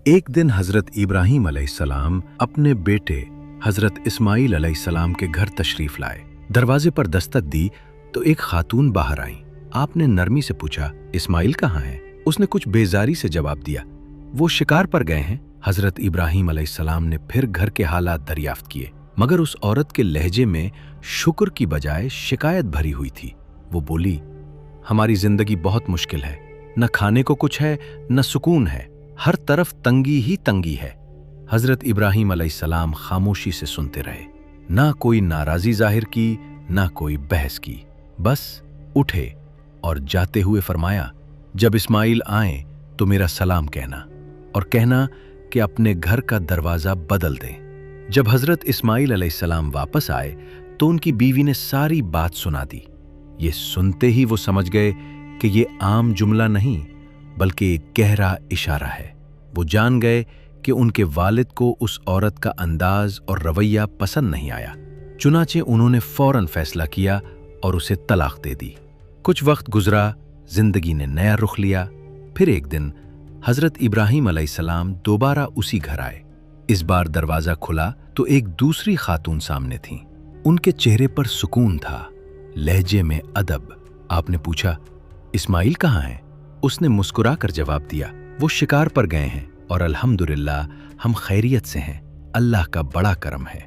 एक दिन हजरत इब्राहीम अलैहिस्सलाम अपने बेटे हजरत इस्माइल अलैहिस्सलाम के घर तशरीफ लाए। दरवाजे पर दस्तक दी तो एक खातून बाहर आई। आपने नरमी से पूछा, इस्माइल कहाँ है? उसने कुछ बेजारी से जवाब दिया, वो शिकार पर गए हैं। हजरत इब्राहीम अलैहिस्सलाम ने फिर घर के हालात दरियाफ्त किए, मगर उस औरत के लहजे में शुक्र की बजाय शिकायत भरी हुई थी। वो बोली, हमारी जिंदगी बहुत मुश्किल है, न खाने को कुछ है न सुकून है, हर तरफ तंगी ही तंगी है। हजरत इब्राहीम अलैहिस्सलाम खामोशी से सुनते रहे, ना कोई नाराजी जाहिर की ना कोई बहस की। बस उठे और जाते हुए फरमाया, जब इस्माइल आए तो मेरा सलाम कहना और कहना कि अपने घर का दरवाजा बदल दें। जब हजरत इस्माइल अलैहिस्सलाम वापस आए तो उनकी बीवी ने सारी बात सुना दी। ये सुनते ही वो समझ गए कि ये आम जुमला नहीं बल्कि एक गहरा इशारा है। वो जान गए कि उनके वालिद को उस औरत का अंदाज और रवैया पसंद नहीं आया। चुनाचे उन्होंने फौरन फैसला किया और उसे तलाक दे दी। कुछ वक्त गुजरा, जिंदगी ने नया रुख लिया। फिर एक दिन हजरत इब्राहीम अलैहिस्सलाम दोबारा उसी घर आए। इस बार दरवाजा खुला तो एक दूसरी खातून सामने थी। उनके चेहरे पर सुकून था, लहजे में अदब। आपने पूछा, इस्माइल कहाँ है? उसने मुस्कुरा कर जवाब दिया, वो शिकार पर गए हैं और अल्हम्दुलिल्लाह हम खैरियत से हैं, अल्लाह का बड़ा करम है।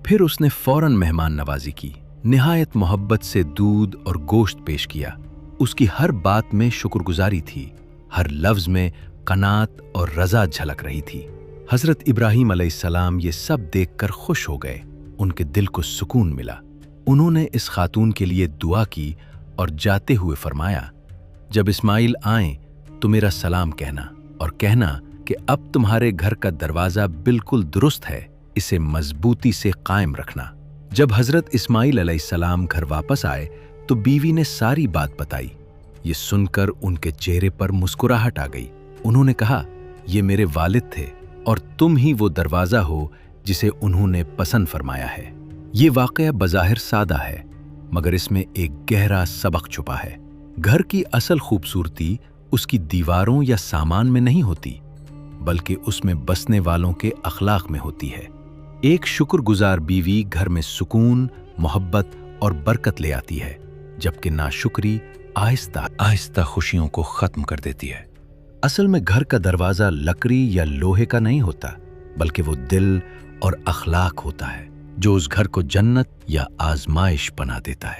फिर उसने फौरन मेहमान नवाजी की, निहायत मोहब्बत से दूध और गोश्त पेश किया। उसकी हर बात में शुक्रगुजारी थी, हर लफ्ज में कनात और रजा झलक रही थी। हजरत इब्राहीम अलैहिस्सलाम ये सब देखकर खुश हो गए, उनके दिल को सुकून मिला। उन्होंने इस खातून के लिए दुआ की और जाते हुए फरमाया, जब इस्माइल आए तो मेरा सलाम कहना और कहना कि अब तुम्हारे घर का दरवाजा बिल्कुल दुरुस्त है, इसे मजबूती से कायम रखना। जब हजरत इस्माइल अलैहिस्सलाम घर वापस आए तो बीवी ने सारी बात बताई। ये सुनकर उनके चेहरे पर मुस्कुराहट आ गई। उन्होंने कहा, ये मेरे वालिद थे और तुम ही वो दरवाजा हो जिसे उन्होंने पसंद फरमाया है। ये वाकया बज़ाहिर सादा है मगर इसमें एक गहरा सबक छुपा है। घर की असल खूबसूरती उसकी दीवारों या सामान में नहीं होती बल्कि उसमें बसने वालों के अखलाक में होती है। एक शुक्रगुजार बीवी घर में सुकून, मोहब्बत और बरकत ले आती है, जबकि नाशुक्री आहिस्ता आहिस्ता खुशियों को खत्म कर देती है। असल में घर का दरवाजा लकड़ी या लोहे का नहीं होता बल्कि वो दिल और अखलाक होता है जो उस घर को जन्नत या आजमाइश बना देता है।